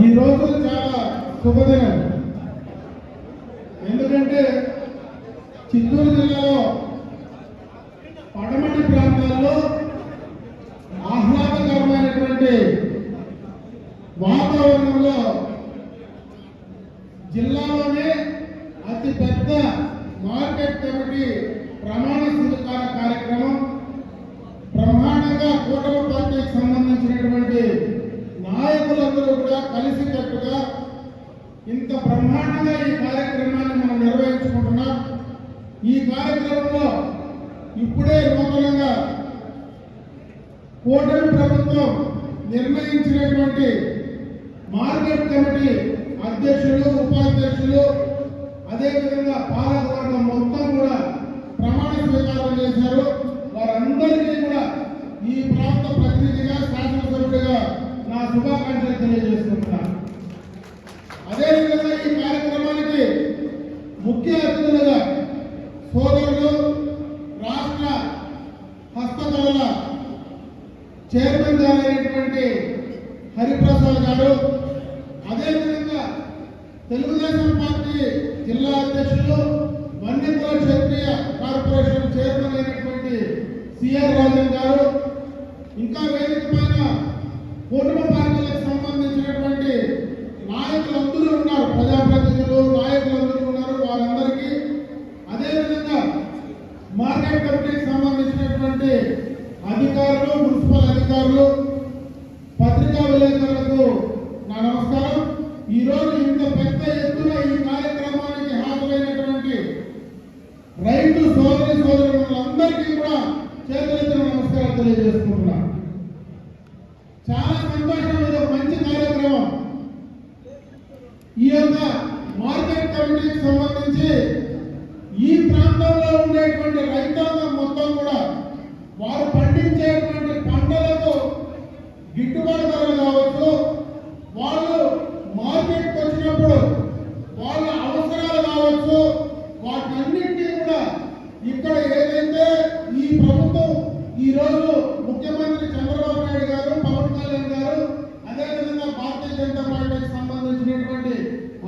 ఈ రోజు చాలా శుభదినం. ఎందుకంటే చిత్తూరు జిల్లాలో పడమటి ప్రాంతాల్లో ఆహ్లాదకరమైనటువంటి వాతావరణంలో జిల్లాలోనే అతి పెద్ద మార్కెట్ కమిటీ ప్రమాణ స్వీకార కార్యక్రమం బ్రహ్మాండంగా కూటమి పార్టీకి సంబంధించినటువంటి నాయకులందరూ కూడా కలిసికట్టుగా ఇంత బ్రహ్మాండంగా ఈ కార్యక్రమాన్ని మనం నిర్వహించుకుంటున్నాం. ఈ కార్యక్రమంలో ఇప్పుడే నూతనంగా కూటమి ప్రభుత్వం నిర్ణయించినటువంటి మార్కెట్ కమిటీ అధ్యక్షులు, ఉపాధ్యక్షులు, అదేవిధంగా పాలకవర్గం మొత్తం కూడా ప్రమాణ స్వీకారం చేశారు. వారందరికీ కూడా ఈ ప్రాంత ప్రతినిధిగా, శాసనసభ్యుడిగా నా శుభాకాంక్షలు తెలియజేస్తున్నాను. అదేవిధంగా ఈ కార్యక్రమానికి ముఖ్య అతిథులుగా సోదరులు రాష్ట్ర హస్తకళల చైర్మన్ గారైనటువంటి హరిప్రసాద్ గారు, అదేవిధంగా తెలుగుదేశం పార్టీ జిల్లా అధ్యక్షులు, వన్యకుల క్షత్రియ కార్పొరేషన్ చైర్మన్ అయినటువంటి సిఆర్ రాజన్ గారు, ఇంకా వేదిక పైన కూటమి పార్టీలకు సంబంధించినటువంటి నాయకులందరూ ఉన్నారు, ప్రజాప్రతినిధులు, నాయకులందరూ ఉన్నారు. వారందరికీ, అదేవిధంగా మార్కెట్ కమిటీకి సంబంధించినటువంటి అధికారులు, మున్సిపల్ అధికారులు, పత్రికా విలేకరులకు నా నమస్కారం. ఈరోజు ఇంత పెద్ద ఎత్తున ఈ కార్యక్రమానికి హాజరైనటువంటి రైతు సోదరి సోదరులందరికీ కూడా చేతులెత్తిన నమస్కారం తెలియజేసుకుంటున్నా. చాలా సంతోషం. ఇది ఒక మంచి కార్యక్రమం. ఈ యొక్క మార్కెట్ కమిటీకి సంబంధించి ఈ ప్రాంతంలో ఉండేటువంటి రైతాంగం మొత్తం కూడా వారు పండించేటువంటి పంటలకు గిట్టుబాటు ధరలు కావచ్చు, వాళ్ళు మార్కెట్కి వచ్చినప్పుడు వాళ్ళ అవసరాలు కావచ్చు, వాటన్నింటినీ కూడా ఇక్కడ ఏదైతే ఈ ప్రభుత్వం ఈరోజు ముఖ్యమంత్రి చంద్రబాబు నాయుడు గారు, పవన్ కళ్యాణ్ గారు, అదేవిధంగా భారతీయ జనతా పార్టీకి సంబంధించినటువంటి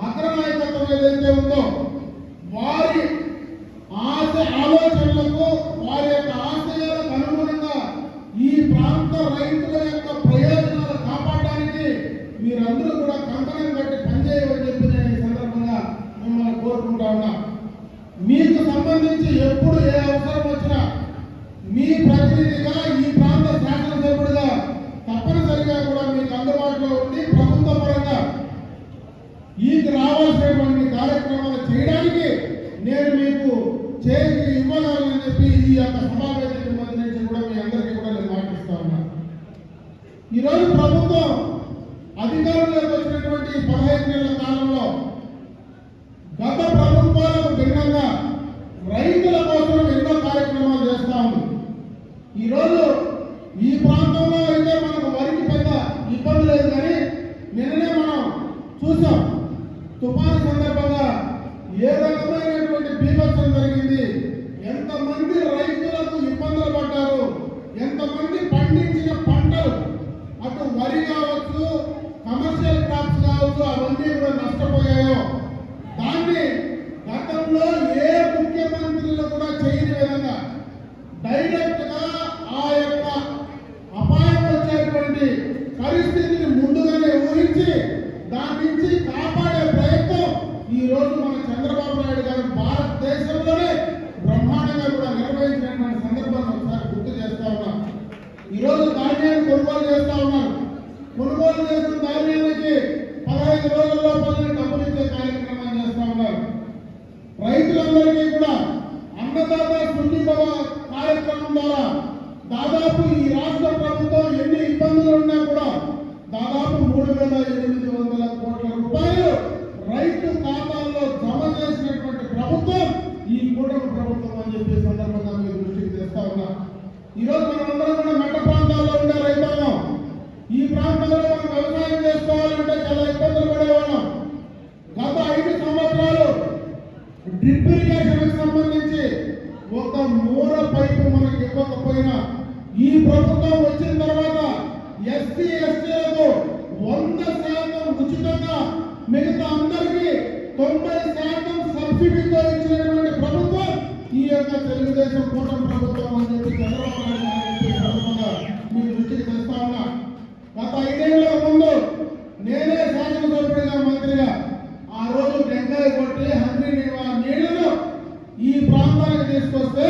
అగ్ర నాయకత్వం ఏదైతే ఉందో వారి ఆలోచనలకు, వారి యొక్క ఆశయాలకు అనుగుణంగా ఈ ప్రాంత రైతుల యొక్క ప్రయోజనాలు కాపాడడానికి మీరందరూ కూడా కంకణం కట్టి పనిచేయమని చెప్పి నేను ఈ సందర్భంగా మిమ్మల్ని కోరుకుంటా ఉన్నా. మీకు సంబంధించి ఎప్పుడు ఏ అవసరం వచ్చినా మీ ప్రతినిధిగా, ఈ ప్రాంత శాసనసభ్యుడిగా తప్పనిసరిగా కూడా మీకు అందుబాటులో ఉండి ప్రభుత్వ పరంగా ఈకి రావాల్సినటువంటి కార్యక్రమాలు చేయడానికి నేను మీకు చేతి ఇవ్వగలనని చెప్పి ఈ యొక్క సమావేశానికి మధ్య నుంచి కూడా మీ అందరికీ కూడా నేను మాటిస్తా ఉన్నా. ఈరోజు ప్రభుత్వం అధికారంలోకి వచ్చినటువంటి 15 నెలల కాలంలో గత ప్రభుత్వాలకు భిన్నంగా రైతుల కోసం ఎన్నో కార్యక్రమాలు చేస్తా ఉంది. ఈరోజు ఈ ప్రాంతంలో అయితే మనకు వరికి పెద్ద ఇబ్బంది లేదు, కానీ నిన్ననే మనం చూసాం తుఫాను సందర్భంగా ఏ రకమైనటువంటి బీభత్సం జరిగింది, ఎంతమంది రైతులకు ఇబ్బందులు పడ్డారు, ఎంతమంది పండించిన పంటలు అటు వరి కావచ్చు, కమర్షియల్ క్రాప్స్ కావచ్చు, అవన్నీ కూడా నష్టపోయాయో దాన్ని గతంలో ఏ ముఖ్యమంత్రులు కూడా చేయని విధంగా డైరెక్ట్ గా ఆ యొక్క అపాయం వచ్చేటువంటి పరిస్థితిని ముందుగానే ఊహించి దాని నుంచి కాపాడే ప్రయత్నం ఈ రోజు మన చంద్రబాబు నాయుడు గారు భారతదేశంలోనే బ్రహ్మాండంగా కూడా నిర్వహించినటువంటి సందర్భాన్ని ఒకసారి గుర్తు చేస్తా ఉన్నాం. ఈరోజు ధాన్యాన్ని కొనుగోలు చేస్తా ఉన్నారు. కొనుగోలు చేసిన ధాన్యానికి 15 రోజుల్లో డబ్బులు ఇచ్చే కార్యక్రమాన్ని చేస్తా ఉన్నారు. రైతులందరికీ కూడా అన్నదాత సుఖీభవ కార్యక్రమం ద్వారా దాదాపు ఈ రాష్ట్ర ప్రభుత్వం ఎన్ని ఇబ్బందులు ఉన్నా కూడా దాదాపు 3,800 కోట్ల రూపాయలు రైతు ఖాతాల్లో జమ చేసినటువంటి ప్రభుత్వం ఈ కూటమి ప్రభుత్వం అని చెప్పే సందర్భంగా మీ దృష్టికి తెస్తా ఉన్నా. ఈరోజు మనమందరం కూడా మెట్ట ప్రాంతాల్లో ఉండే రైతాంగం. ఈ ప్రాంతంలో మనం వ్యవసాయం చేసుకోవాలంటే చాలా ఇబ్బందులు పడేవాళ్ళం. గత 5 సంవత్సరాలు డ్రిప్ ఇరిగేషన్ సంబంధించి ఒక మూర పైపు మనకి ఇవ్వకపోయినా ఈ ప్రభుత్వం వచ్చిన తర్వాత ఎస్సీ ఎస్టీలకు 100% ఉచిత ఉచితంగా మిగతా అందరికీ 90% సబ్సిడీతో ఇచ్చినటువంటి ప్రభుత్వం ఈ యొక్క తెలుగుదేశం కూటమి ప్రభుత్వం అని చెప్పి చంద్రబాబు నాయుడు గారు మీ దృష్టికి తెస్తా ఉన్నా. గత 5 ఏళ్ల ముందు నేనే శాసనసభ్యుడిగా మంత్రిగా ఆ రోజు టెంకాయ కొట్టి హంద్రీ నీళ్లను ఈ ప్రాంతానికి తీసుకొస్తే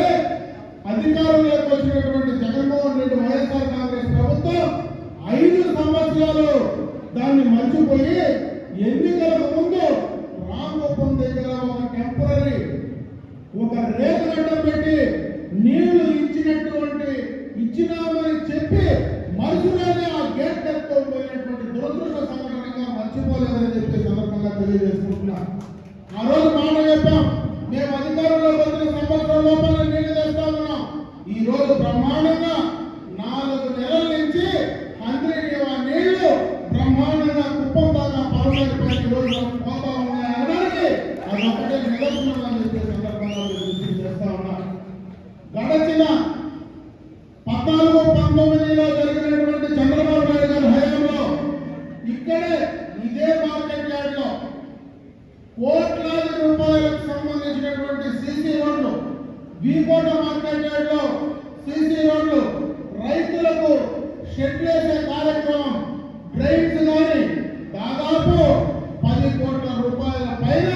అధికారంలోకి వచ్చినటువంటి జగన్మోహన్ రెడ్డి వైఎస్ఆర్ కాంగ్రెస్ ప్రభుత్వం 5 సంవత్సరాలు దాన్ని మర్చిపోయి ఎన్నికలకు ముందు రామకుప్పం దగ్గర ఒక టెంపరీ ఒక రేఖగడ్డం పెట్టి నీళ్లు ఇచ్చినామని చెప్పి మరుసూనే ఆ గేట్ కట్టుకొని పోయినటువంటి దురదృష్ట సంఘటనగా మర్చిపోలేదని చెప్పి సందర్భంగా తెలియజేసుకుంటున్నా. ఆ రోజు మాట చెప్పాం, మేము అధికారంలో వచ్చిన సంవత్సరం లోపల నీళ్లు తెస్తా ఉన్నాం. ఈ రోజు బ్రహ్మాండంగా 4 నెలల నుంచి నీళ్లు బ్రహ్మాండంగా కుప్పం దాకా పరమైపోయి ఈ రోజు పోతా ఉన్నాయనడానికి అది ఒకటే నిదర్శనం అని చెప్పే సందర్భంగా చేస్తా ఉన్నా. గడచిన 14-19లో జరిగినటువంటి చంద్రబాబు నాయుడు గారి హయాంలో ఇక్కడే ఇదే మార్కెట్ యార్డ్ లో కోట్లాది రూపాయలకు సంబంధించినటువంటి సీసీ రోడ్లు, వీకోట మార్కెట్ యార్డ్ లో సీసీ రోడ్లు, రైతులకు షెడ్ వేసే కార్యక్రమం, డ్రైన్స్ కానీ దాదాపు 10 కోట్ల రూపాయల పైన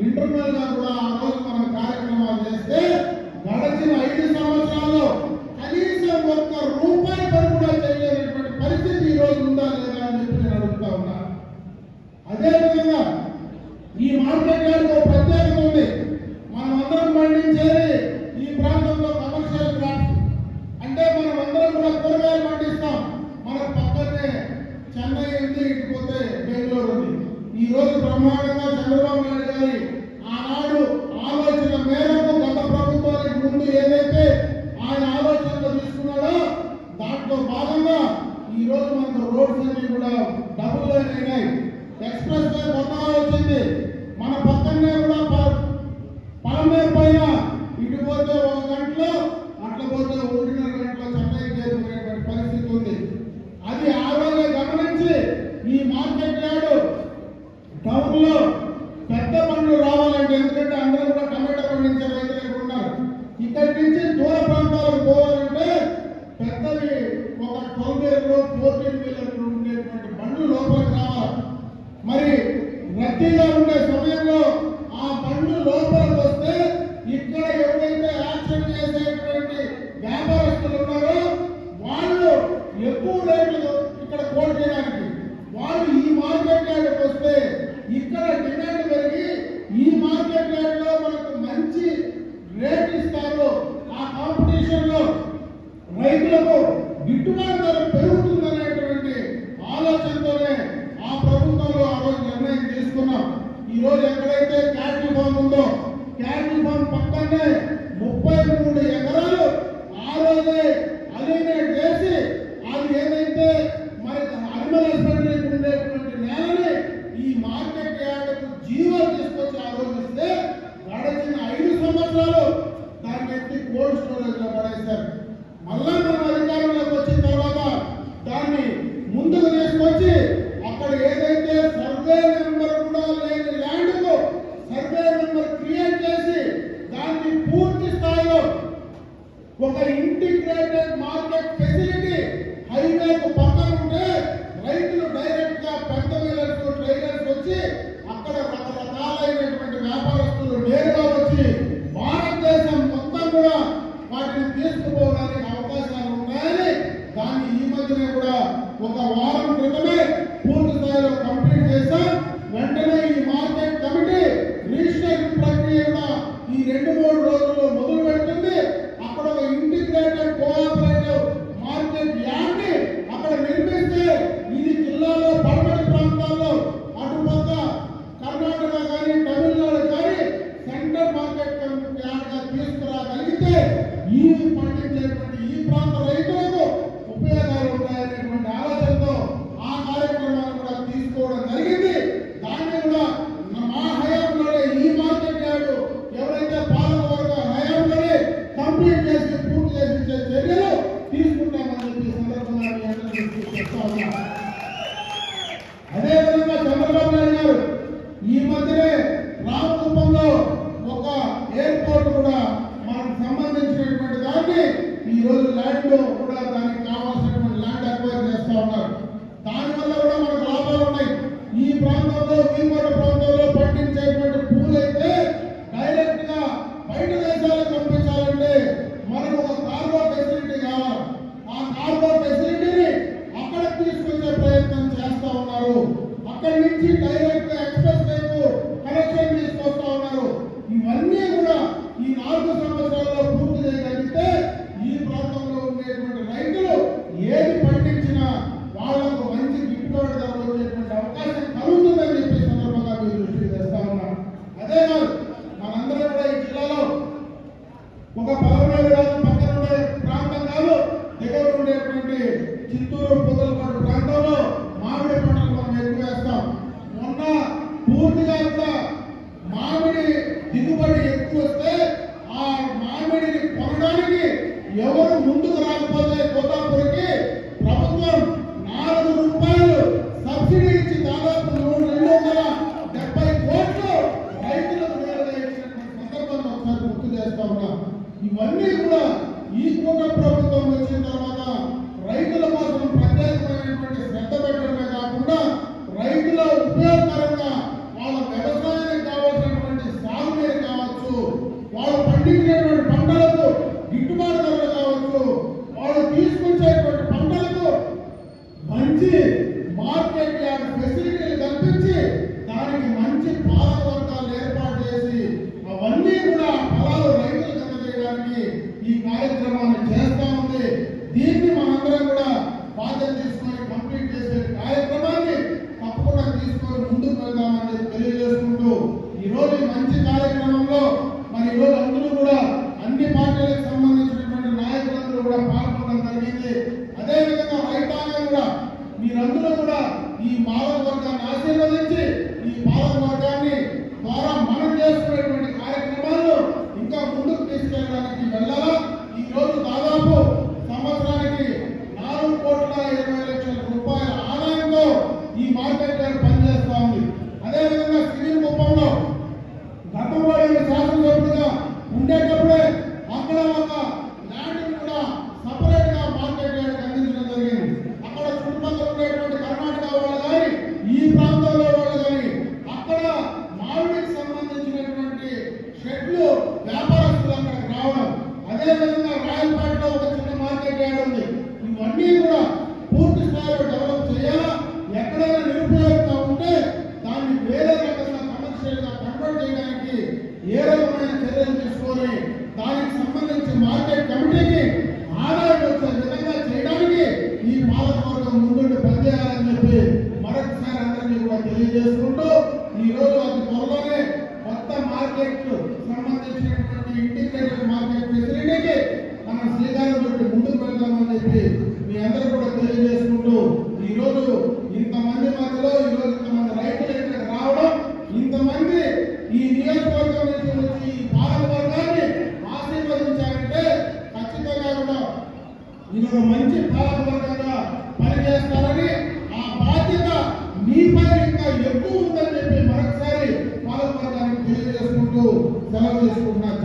ఇంటర్నల్ గా కూడా ఆ రోజు మనం కార్యక్రమాలు చేస్తే గడచిన 5 సంవత్సరాల్లో కనీసం 1 రూపాయి పని కూడా చేయలేనటువంటి పరిస్థితి ఈ రోజు ఉందా లేదా అని చెప్పి నేను అడుగుతా ఉన్నా. అదేవిధంగా ఈ మార్కెట్ యార్డ్ ఒక ప్రత్యేకత ఉంది. మనం అందరం పండించేది ఈ ప్రాంతంలో కమర్షియల్ క్రాప్స్, అంటే మనం అందరం కూడా కూరగాయలు పండిస్తాం. మన పక్కనే చెన్నై ఉంది, ఇటుపోతే బెంగళూరు ఉంది. ఈ రోజు బ్రహ్మాండంగా చంద్రబాబు నాయుడు గారి ఆనాడు ఆలోచన మేరకు గత ప్రభుత్వానికి ముందు ఏదైతే ఆయన ఆలోచనలో తీసుకున్నాడో దాంట్లో భాగంగా ఈ రోజు మనకు రోడ్స్ అన్ని కూడా డబుల్ లైన్ అయినాయి. ఎక్స్ప్రెస్ వే కొత్తగా వచ్చింది. మన పక్కనే కూడా పలమేరు పైన ఇటు పోతే 1 గంటలో, అట్లా పోతే 1.5 గంటలో చెన్నైకి చేరుకునేటువంటి పరిస్థితి ఉంది. అది ఆ రోజే గమనించి ఈ మార్కెట్ యార్డ్ టౌన్ లో పెద్ద పండ్లు రావాలంటే, ఎందుకంటే అందరూ కూడా టమాటా పండించే రైతులు ఇక్కడ ఉన్నారు. ఇక్కడి నుంచి దూర ప్రాంతాలకు పోవాలంటే పెద్దవి ఒక 12 వీలర్లు 14 వీలర్లు ఉండేటువంటి బండ్లు లోపలికి రావాలి. మరి రద్దీగా ఉండే సమయంలో ఆ బండ్లు లోపలికి వస్తే ఇక్కడ ఎవరైతే యాక్షన్ చేసేటువంటి వ్యాపారస్తులు ఉన్నారో వాళ్ళు ఎక్కువ రేట్లు ఇక్కడ కోట్ చేయడానికి వాళ్ళు ఈ మార్కెట్ యార్డ్కి వస్తే ఇక్కడ డిమాండ్ పెరిగి ఈ మార్కెట్ యార్డ్ లో మనకు మంచి రేట్ ఇస్తారు. ఆ కాంపిటీషన్ లో రైతులకు గిట్టుబాటు ధర పెరుగుతుందనేటువంటి ఆలోచనతోనే ఆ ప్రభుత్వంలో ఆ రోజు నిర్ణయం తీసుకున్నాం. ఈ రోజు ఎక్కడైతే క్యాటిల్ ఫామ్ ఉందో క్యాటిల్ ఫామ్ పక్కనే 33 ఎకరాలు ఆ రోజే అలినేట్ చేసి అది ఏదైతే మరి అనిమల్ హస్బెండరీకి ఉండేటువంటి నేలని ఈ మార్కెట్ యార్డ్కు జీవో తీసుకొచ్చి ఆ రోజు ఇస్తే గడచిన 5 సంవత్సరాలు దాన్ని ఎత్తి కోల్డ్ స్టోరేజ్ లో పడేశారు. మళ్ళా మనం అధికారంలోకి వచ్చిన తర్వాత దాన్ని ముందుకు తీసుకొచ్చి అక్కడ ఏదైతే సర్వే నెంబర్ కూడా లేని ల్యాండ్ కు సర్వే నెంబర్ క్రియేట్ చేసి దాన్ని పూర్తి స్థాయిలో ఒక ఇంటిగ్రేటెడ్ మార్కెట్ ఫెసిలిటీ హైవేకు పక్కన ఉంటే రైతులు డైరెక్ట్ గా పెద్ద వీలర్స్ ట్రైలర్స్ వచ్చి అక్కడ రకరకాలైనటువంటి వ్యాపారస్తులు నేరుగా వచ్చి భారతదేశం మొత్తం కూడా వాటిని తీసుకుపోవడానికి అవకాశాలు ఉన్నాయని దాన్ని ఈ మధ్యనే కూడా 1 వారం క్రితమే పూర్తి స్థాయిలో కంప్లీట్ చేశాం. వెంటనే ఈ మార్కెట్ కమిటీ రిజిస్ట్రేషన్ ప్రక్రియ కూడా ఈ 2-3 రోజుల్లో మొదలు పెడుతుంది. అక్కడ ఒక ఇంటిగ్రేటెడ్ కోఆపరేటివ్ మార్కెట్ యార్డ్ ని అక్కడ నిర్మిస్తే ఇది జిల్లాలో పడమటి ప్రాంతాల్లో అటుపక్క కర్ణాటక కానీ తమిళనాడు కానీ సెంట్రల్ మార్కెట్ యార్డ్ గా తీసుకురాగలిగితే ఈ పండించేటువంటి ఈ ప్రాంత రైతులకు ఉపయోగాలు ఉంటాయనేటువంటి ఆలోచనతో ఆ కార్యక్రమాన్ని కూడా తీసుకోవడం జరిగింది. దాన్ని కూడా మా హయాంలోనే ఈ మార్కెట్ యార్డ్ ఎవరైతే పాలకవర్గ హయాంలోనే కంప్లీట్ చేసి పూర్తి చేసించే చర్యలు తీసుకుంటామని చెప్పి సందర్భంగా చెప్తా ఉన్నా. అదేవిధంగా చంద్రబాబు చిత్తూరు పొదలపాటు ప్రాంతంలో మామిడి పంటలు మనం ఎక్కువ వేస్తాం. మొన్న పూర్తిగా కూడా మామిడి దిగుబడి ఎక్కువ వస్తే ఆ మామిడిని కొనడానికి ఎవరు ముందుకు రాకపోతే కోతాపురికి ప్రభుత్వం 4 రూపాయలు సబ్సిడీ ఇచ్చి దాదాపు 270 కోట్లు రైతులకు నేరుగా ఇచ్చినటువంటి సందర్భాన్ని ఒకసారి గుర్తు చేస్తా ఉన్నాం. ఇవన్నీ కూడా ఈ కూటమి ప్రభుత్వం వచ్చిన తర్వాత రైతుల కోసం ప్రత్యేకమైనటువంటి శ్రద్ధ పెట్టడమే కాకుండా రైతుల ఉపయోగకరంగా వాళ్ళ వ్యవసాయానికి కావాల్సినటువంటి సాగునీరు కావచ్చు, వాళ్ళు పండించినటువంటి పంటలకు గిట్టుబాటు ధరలు కావచ్చు, వాళ్ళు తీసుకొచ్చేటువంటి పంటలకు మంచి మార్కెట్ యార్డ్ ఫెసిలిటీలు కల్పించి దానికి మంచి పాలక వర్గాలు ఏర్పాటు చేసి అవన్నీ కూడా ఫలాలు రైతులకు అందజేయడానికి ఈ కార్యక్రమాన్ని చేస్తా ఉంది. దీన్ని మనందరం కూడా బాధ్యత తీసుకొని కంప్లీట్ చేసే కార్యక్రమాన్ని తప్పకుండా తీసుకొని ముందుకు వెళ్దామని తెలియజేసుకుంటూ ఈ రోజు మంచి కార్యక్రమంలో మరి ఈ రోజు అందరూ కూడా అన్ని పార్టీలకు సంబంధించినటువంటి నాయకులందరూ కూడా పాల్గొనడం జరిగింది. అదేవిధంగా రైతాంగం కూడా మీరందరూ కూడా ఈ పాలక వర్గాన్ని ఆశీర్వదించి ఈ పాలక వర్గాన్ని ద్వారా మనం చేసుకునేటువంటి కార్యక్రమాలు ఇంకా ముందుకు తీసుకెళ్ళడానికి వెళ్ళాలా. ఈ రోజు దాదాపు సంవత్సరానికి 4,20,00,000 రూపాయల ఆదాయంతో ఈ మార్కెట్ యార్డ్ పనిచేస్తా ఉంది. అదేవిధంగా సివిల్ కుప్పంలో గతంలో శాసనసభ్యుడిగా ఉండేటప్పుడే అక్కడ ఒక ల్యాండ్ కూడా సపరేట్ గా మార్కెట్ యార్డ్ అందించడం జరిగింది. అక్కడ చుట్టుపక్కల ఉండేటువంటి కర్ణాటక వాళ్ళు కానీ ఈ ప్రాంతంలో వాళ్ళు కానీ అక్కడ మామిడికి సంబంధించినటువంటి షెడ్లు వ్యాపారస్తులు అక్కడికి రావడం, అదేవిధంగా రాయలపేటలో ఒక చిన్న మార్కెట్ యార్డ్ ఉంది. ఇవన్నీ కూడా పూర్తి స్థాయిలో డెవలప్ చేయాలా. ఎక్కడైనా నిరుపయోగంగా ఉంటే దాన్ని వేరే రకంగా కమర్షియల్ గా కన్వర్ట్ చేయడానికి ఏ రకమైన చర్యలు తీసుకొని దానికి సంబంధించి మార్కెట్ కమిటీకి ఆదాయం వచ్చే విధంగా చేయడానికి ఈ పాలకవర్గం ముందుండి పనిచేయాలని చెప్పి మరొకసారి అందరినీ కూడా తెలియజేసుకుంటూ ఈ రోజు అతి త్వరలోనే కొత్త మార్కెట్ సంబంధించినటువంటి ఇంటిగ్రేటెడ్ మార్కెట్ ఫెసిలిటీకి మనం శ్రీకారం చుట్టి ముందుకు వెళ్తామని చెప్పి మీ అందరూ కూడా తెలియజేసుకుంటూ ఈ రోజు ఇంతమంది మధ్యలో ఈ రోజు ఇంతమంది రైతులు ఇక్కడికి రావడం, ఇంతమంది ఈ నియోజకవర్గం నుంచి వచ్చి ఈ పాలక వర్గాన్ని ఆశీర్వదించారంటే ఖచ్చితంగా కూడా ఇది ఒక మంచి పాలక వర్గంగా పనిచేస్తారని, ఆ బాధ్యత మీపై ఇంకా ఎక్కువ ఉందని చెప్పి మరొకసారి పాలక వర్గానికి తెలియజేసుకుంటూ సెలవు తీసుకుంటున్నారు.